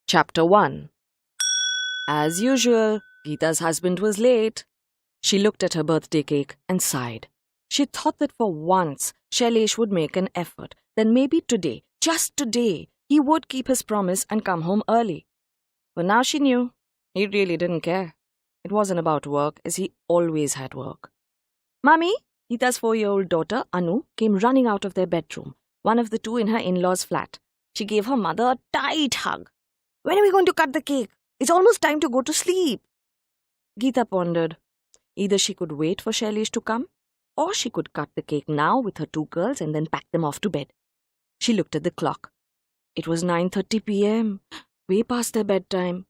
Chapter 1. As usual, Geeta's husband was late. She looked at her birthday cake and sighed. She thought that for once, Shailesh would make an effort. Then maybe today, just today, he would keep his promise and come home early. But now she knew he really didn't care. It wasn't about work, as he always had work. Mummy, Geeta's 4-year-old daughter, Anu, came running out of their bedroom, one of the two in her in-laws' flat. She gave her mother a tight hug. When are we going to cut the cake? It's almost time to go to sleep. Geeta pondered. Either she could wait for Shailesh to come, or she could cut the cake now with her two girls and then pack them off to bed. She looked at the clock. It was 9:30 p.m., way past their bedtime.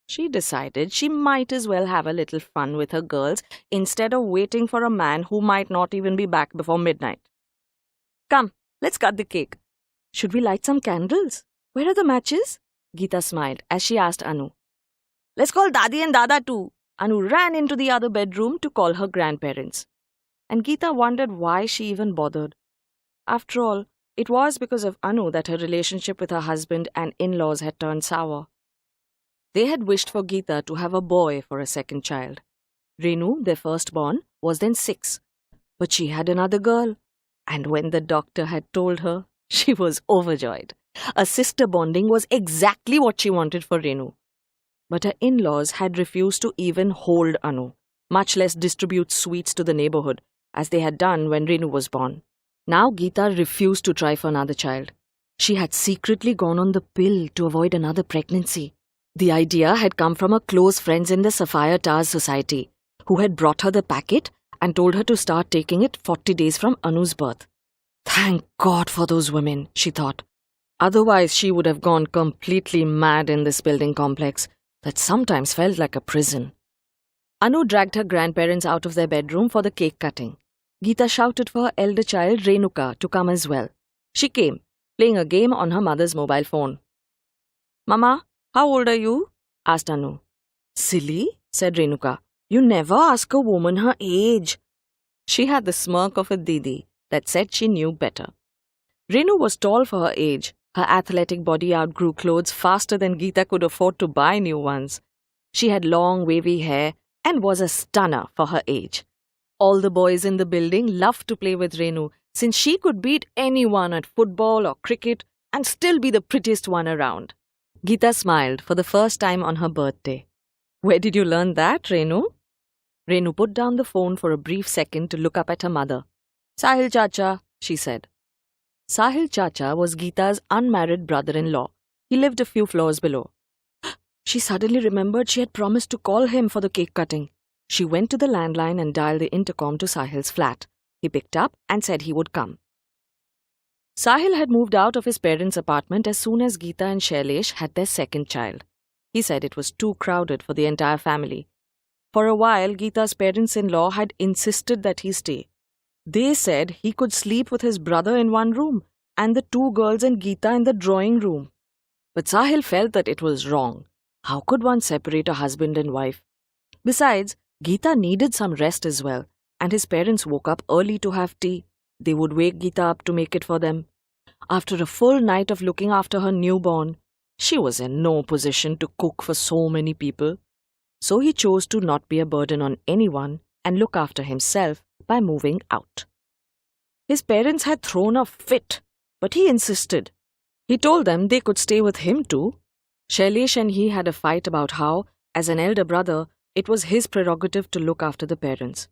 She decided she might as well have a little fun with her girls instead of waiting for a man who might not even be back before midnight. Come, let's cut the cake. Should we light some candles? Where are the matches? Geeta smiled as she asked Anu. Let's call Dadi and Dada too. Anu ran into the other bedroom to call her grandparents. And Geeta wondered why she even bothered. After all, it was because of Anu that her relationship with her husband and in-laws had turned sour. They had wished for Geeta to have a boy for a second child. Renu, their firstborn, was then 6. But she had another girl. And when the doctor had told her, she was overjoyed. A sister bonding was exactly what she wanted for Renu. But her in-laws had refused to even hold Anu, much less distribute sweets to the neighborhood, as they had done when Renu was born. Now Geeta refused to try for another child. She had secretly gone on the pill to avoid another pregnancy. The idea had come from her close friends in the Sapphire Towers Society, who had brought her the packet and told her to start taking it 40 days from Anu's birth. Thank God for those women, she thought. Otherwise, she would have gone completely mad in this building complex that sometimes felt like a prison. Anu dragged her grandparents out of their bedroom for the cake cutting. Geeta shouted for her elder child, Renuka, to come as well. She came, playing a game on her mother's mobile phone. Mama, how old are you? Asked Anu. Silly, said Renuka. You never ask a woman her age. She had the smirk of a Didi that said she knew better. Renu was tall for her age. Her athletic body outgrew clothes faster than Geeta could afford to buy new ones. She had long, wavy hair and was a stunner for her age. All the boys in the building loved to play with Renu since she could beat anyone at football or cricket and still be the prettiest one around. Geeta smiled for the first time on her birthday. Where did you learn that, Renu? Renu put down the phone for a brief second to look up at her mother. Sahil Chacha, she said. Sahil Chacha was Geeta's unmarried brother-in-law. He lived a few floors below. She suddenly remembered she had promised to call him for the cake cutting. She went to the landline and dialed the intercom to Sahil's flat. He picked up and said he would come. Sahil had moved out of his parents' apartment as soon as Geeta and Shailesh had their second child. He said it was too crowded for the entire family. For a while, Geeta's parents-in-law had insisted that he stay. They said he could sleep with his brother in one room and the two girls and Geeta in the drawing room. But Sahil felt that it was wrong. How could one separate a husband and wife? Besides, Geeta needed some rest as well, and his parents woke up early to have tea. They would wake Geeta up to make it for them. After a full night of looking after her newborn, she was in no position to cook for so many people. So he chose to not be a burden on anyone and look after himself by moving out. His parents had thrown a fit, but he insisted. He told them they could stay with him too. Shailesh and he had a fight about how, as an elder brother, it was his prerogative to look after the parents.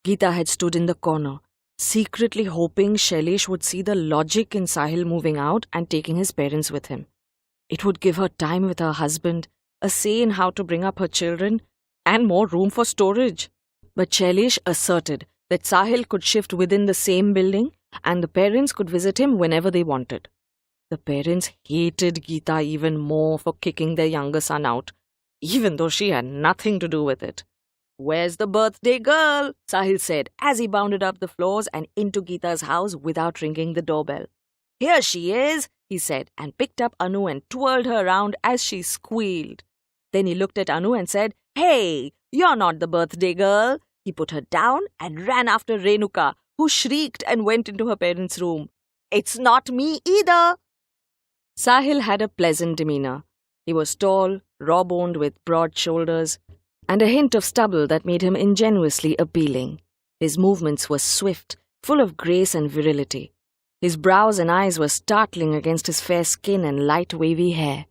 Geeta had stood in the corner, secretly hoping Shailesh would see the logic in Sahil moving out and taking his parents with him. It would give her time with her husband, a say in how to bring up her children, and more room for storage. But Shailesh asserted that Sahil could shift within the same building and the parents could visit him whenever they wanted. The parents hated Geeta even more for kicking their younger son out, even though she had nothing to do with it. Where's the birthday girl? Sahil said as he bounded up the floors and into Geeta's house without ringing the doorbell. Here she is, he said, and picked up Anu and twirled her around as she squealed. Then he looked at Anu and said, Hey, you're not the birthday girl. He put her down and ran after Renuka, who shrieked and went into her parents' room. It's not me either. Sahil had a pleasant demeanor. He was tall, raw-boned with broad shoulders, and a hint of stubble that made him ingenuously appealing. His movements were swift, full of grace and virility. His brows and eyes were startling against his fair skin and light wavy hair.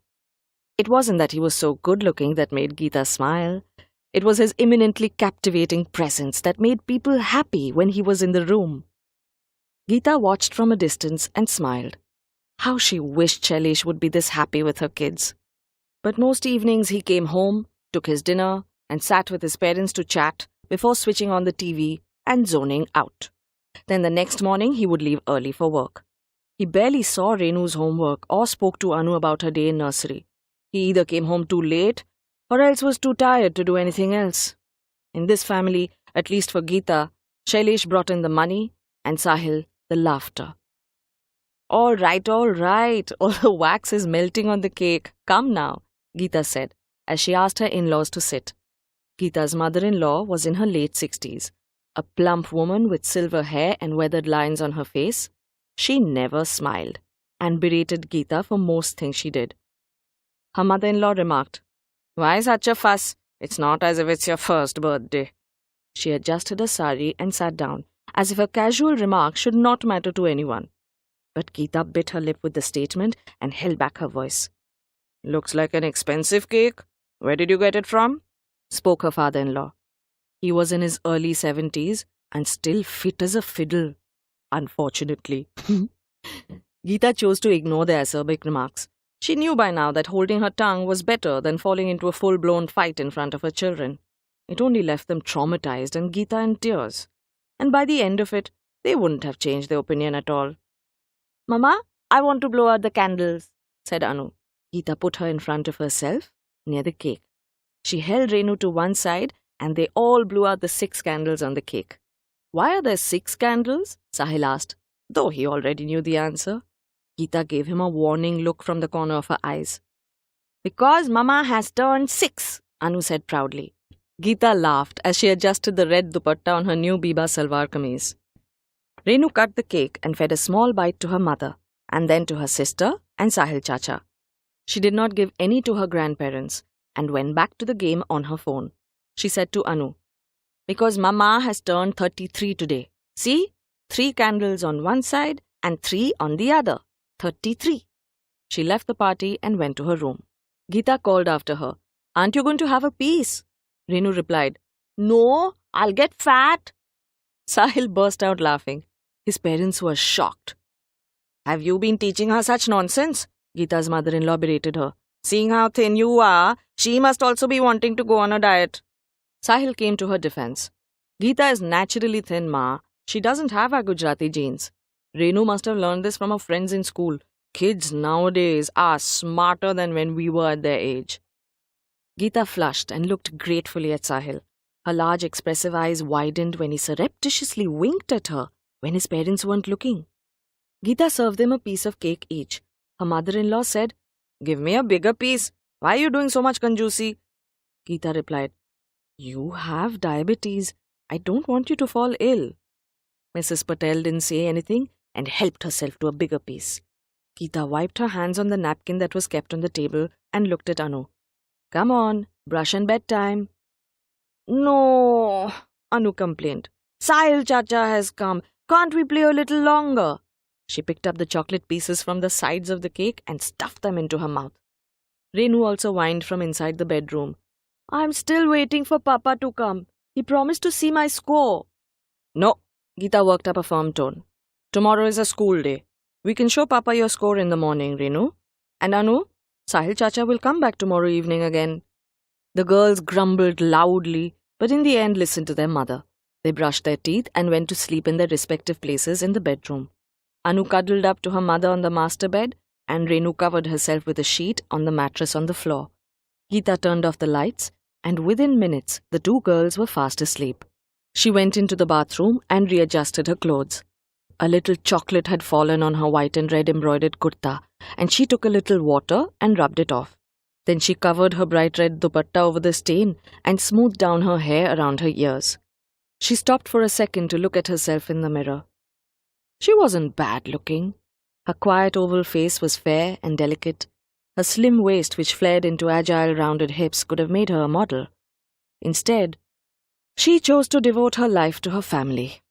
It wasn't that he was so good-looking that made Geeta smile. It was his eminently captivating presence that made people happy when he was in the room. Geeta watched from a distance and smiled. How she wished Shailesh would be this happy with her kids. But most evenings he came home, took his dinner, and sat with his parents to chat before switching on the TV and zoning out. Then the next morning he would leave early for work. He barely saw Renu's homework or spoke to Anu about her day in nursery. He either came home too late or else was too tired to do anything else. In this family, at least for Geeta, Shailesh brought in the money and Sahil the laughter. All right, all the wax is melting on the cake. Come now, Geeta said, as she asked her in-laws to sit. Geeta's mother-in-law was in her late 60s, a plump woman with silver hair and weathered lines on her face. She never smiled and berated Geeta for most things she did. Her mother-in-law remarked, "Why such a fuss? It's not as if it's your first birthday." She adjusted her sari and sat down, as if a casual remark should not matter to anyone. But Geeta bit her lip with the statement and held back her voice. "Looks like an expensive cake. Where did you get it from?" spoke her father-in-law. He was in his early 70s and still fit as a fiddle, unfortunately. Geeta chose to ignore the acerbic remarks. She knew by now that holding her tongue was better than falling into a full-blown fight in front of her children. It only left them traumatized and Geeta in tears. And by the end of it, they wouldn't have changed their opinion at all. "Mama, I want to blow out the candles," said Anu. Geeta put her in front of herself, near the cake. She held Renu to one side and they all blew out the 6 candles on the cake. "Why are there 6 candles?" Sahil asked, though he already knew the answer. Geeta gave him a warning look from the corner of her eyes. "Because Mama has turned 6, Anu said proudly. Geeta laughed as she adjusted the red dupatta on her new Biba salwar kameez. Renu cut the cake and fed a small bite to her mother, and then to her sister and Sahil Chacha. She did not give any to her grandparents, and went back to the game on her phone. She said to Anu, "Because Mama has turned 33 today. See? 3 candles on one side and 3 on the other. 33. She left the party and went to her room. Geeta called after her, "Aren't you going to have a piece?" Renu replied, "No, I'll get fat." Sahil burst out laughing. His parents were shocked. "Have you been teaching her such nonsense?" Geeta's mother-in-law berated her. "Seeing how thin you are, she must also be wanting to go on a diet." Sahil came to her defense. "Geeta is naturally thin, Ma. She doesn't have our Gujarati genes. Renu must have learned this from her friends in school. Kids nowadays are smarter than when we were at their age." Geeta flushed and looked gratefully at Sahil. Her large expressive eyes widened when he surreptitiously winked at her when his parents weren't looking. Geeta served them a piece of cake each. Her mother-in-law said, "Give me a bigger piece. Why are you doing so much kanjusi?" Geeta replied, "You have diabetes. I don't want you to fall ill." Mrs. Patel didn't say anything and helped herself to a bigger piece. Geeta wiped her hands on the napkin that was kept on the table and looked at Anu. "Come on, brush and bedtime." "No," Anu complained. "Sahil Chacha has come. Can't we play a little longer?" She picked up the chocolate pieces from the sides of the cake and stuffed them into her mouth. Renu also whined from inside the bedroom. "I'm still waiting for Papa to come. He promised to see my score." "No," Geeta worked up a firm tone. "Tomorrow is a school day. We can show Papa your score in the morning, Renu. And Anu, Sahil Chacha will come back tomorrow evening again." The girls grumbled loudly, but in the end listened to their mother. They brushed their teeth and went to sleep in their respective places in the bedroom. Anu cuddled up to her mother on the master bed, and Renu covered herself with a sheet on the mattress on the floor. Geeta turned off the lights, and within minutes the 2 girls were fast asleep. She went into the bathroom and readjusted her clothes. A little chocolate had fallen on her white and red embroidered kurta, and she took a little water and rubbed it off. Then she covered her bright red dupatta over the stain and smoothed down her hair around her ears. She stopped for a second to look at herself in the mirror. She wasn't bad looking. Her quiet oval face was fair and delicate. Her slim waist, which flared into agile, rounded hips, could have made her a model. Instead, she chose to devote her life to her family.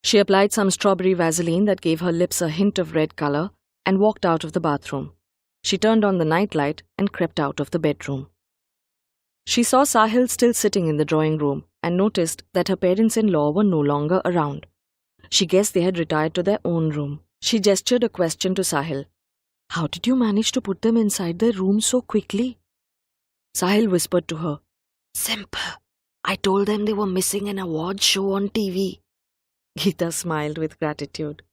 She applied some strawberry Vaseline that gave her lips a hint of red color and walked out of the bathroom. She turned on the nightlight and crept out of the bedroom. She saw Sahil still sitting in the drawing room and noticed that her parents-in-law were no longer around. She guessed they had retired to their own room. She gestured a question to Sahil. "How did you manage to put them inside their room so quickly?" Sahil whispered to her, "Simple. I told them they were missing an award show on TV." Geeta smiled with gratitude.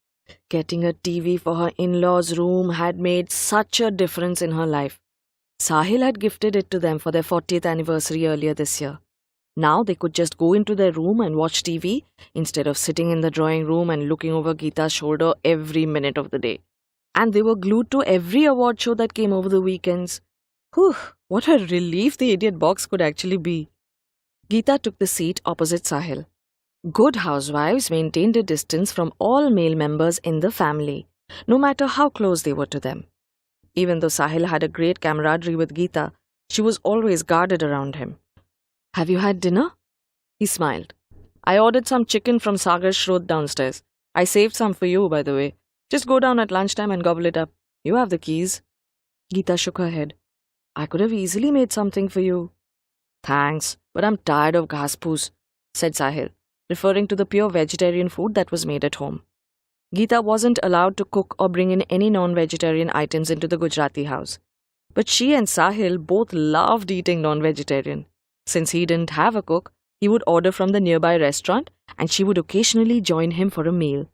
Getting a TV for her in-laws' room had made such a difference in her life. Sahil had gifted it to them for their 40th anniversary earlier this year. Now they could just go into their room and watch TV instead of sitting in the drawing room and looking over Geeta's shoulder every minute of the day. And they were glued to every award show that came over the weekends. Whew, what a relief the idiot box could actually be. Geeta took the seat opposite Sahil. Good housewives maintained a distance from all male members in the family, no matter how close they were to them. Even though Sahil had a great camaraderie with Geeta, she was always guarded around him. "Have you had dinner?" He smiled. "I ordered some chicken from Sagar's Shrot downstairs. I saved some for you, by the way. Just go down at lunchtime and gobble it up. You have the keys." Geeta shook her head. "I could have easily made something for you." "Thanks, but I'm tired of ghas-poos," said Sahil, referring to the pure vegetarian food that was made at home. Geeta wasn't allowed to cook or bring in any non-vegetarian items into the Gujarati house. But she and Sahil both loved eating non-vegetarian. Since he didn't have a cook, he would order from the nearby restaurant and she would occasionally join him for a meal.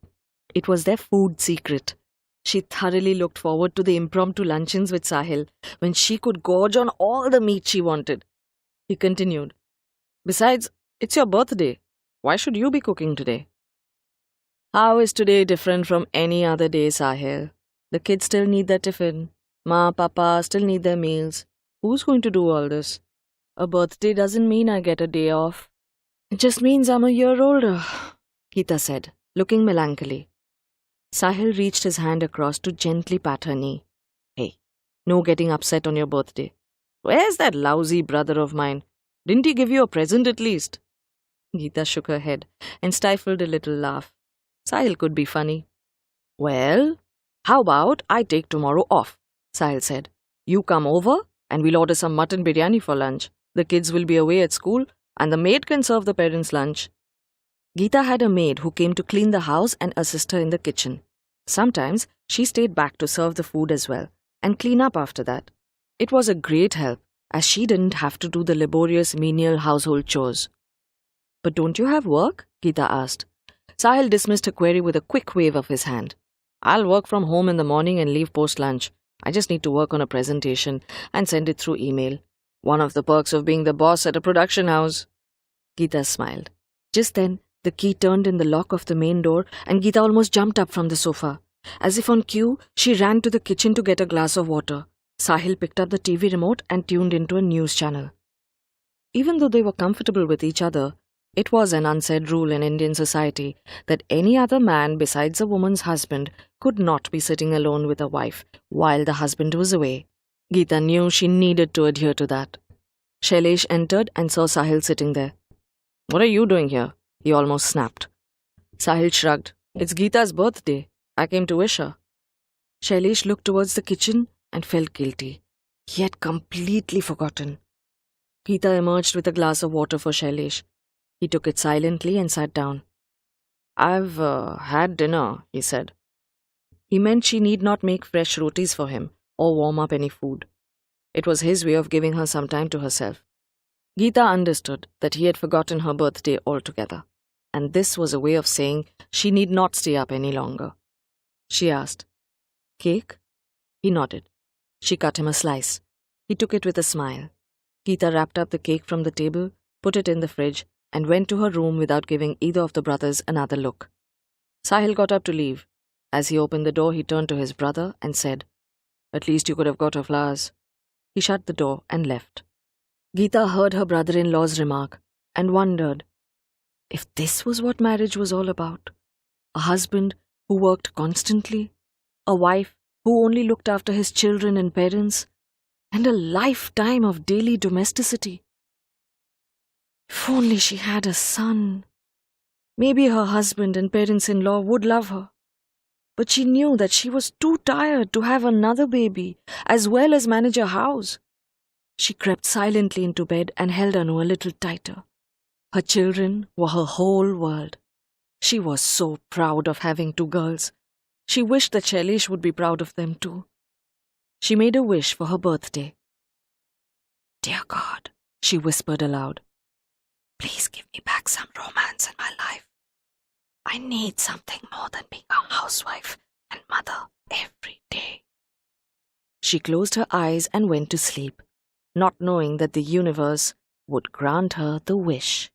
It was their food secret. She thoroughly looked forward to the impromptu luncheons with Sahil when she could gorge on all the meat she wanted. He continued, "Besides, it's your birthday. Why should you be cooking today?" "How is today different from any other day, Sahil? The kids still need their tiffin. Ma, Papa still need their meals. Who's going to do all this? A birthday doesn't mean I get a day off. It just means I'm a year older," Geeta said, looking melancholy. Sahil reached his hand across to gently pat her knee. "Hey, no getting upset on your birthday. Where's that lousy brother of mine? Didn't he give you a present at least?" Geeta shook her head and stifled a little laugh. Sahil could be funny. "Well, how about I take tomorrow off?" Sahil said. "You come over and we'll order some mutton biryani for lunch. The kids will be away at school and the maid can serve the parents' lunch." Geeta had a maid who came to clean the house and assist her in the kitchen. Sometimes she stayed back to serve the food as well and clean up after that. It was a great help as she didn't have to do the laborious menial household chores. "But don't you have work?" Geeta asked. Sahil dismissed her query with a quick wave of his hand. "I'll work from home in the morning and leave post-lunch. I just need to work on a presentation and send it through email. One of the perks of being the boss at a production house." Geeta smiled. Just then, the key turned in the lock of the main door and Geeta almost jumped up from the sofa. As if on cue, she ran to the kitchen to get a glass of water. Sahil picked up the TV remote and tuned into a news channel. Even though they were comfortable with each other, it was an unsaid rule in Indian society that any other man besides a woman's husband could not be sitting alone with a wife while the husband was away. Geeta knew she needed to adhere to that. Shailesh entered and saw Sahil sitting there. "What are you doing here?" he almost snapped. Sahil shrugged. "It's Geeta's birthday. I came to wish her." Shailesh looked towards the kitchen and felt guilty. He had completely forgotten. Geeta emerged with a glass of water for Shailesh. He took it silently and sat down. "I've had dinner," he said. He meant she need not make fresh rotis for him or warm up any food. It was his way of giving her some time to herself. Geeta understood that he had forgotten her birthday altogether, and this was a way of saying she need not stay up any longer. She asked, "Cake?" He nodded. She cut him a slice. He took it with a smile. Geeta wrapped up the cake from the table, put it in the fridge, and went to her room without giving either of the brothers another look. Sahil got up to leave. As he opened the door, he turned to his brother and said, "At least you could have got her flowers." He shut the door and left. Geeta heard her brother-in-law's remark and wondered if this was what marriage was all about. A husband who worked constantly, a wife who only looked after his children and parents, and a lifetime of daily domesticity. If only she had a son. Maybe her husband and parents-in-law would love her. But she knew that she was too tired to have another baby, as well as manage a house. She crept silently into bed and held Anu a little tighter. Her children were her whole world. She was so proud of having two girls. She wished that Shailesh would be proud of them too. She made a wish for her birthday. "Dear God," she whispered aloud, "please give me back some romance in my life. I need something more than being a housewife and mother every day." She closed her eyes and went to sleep, not knowing that the universe would grant her the wish.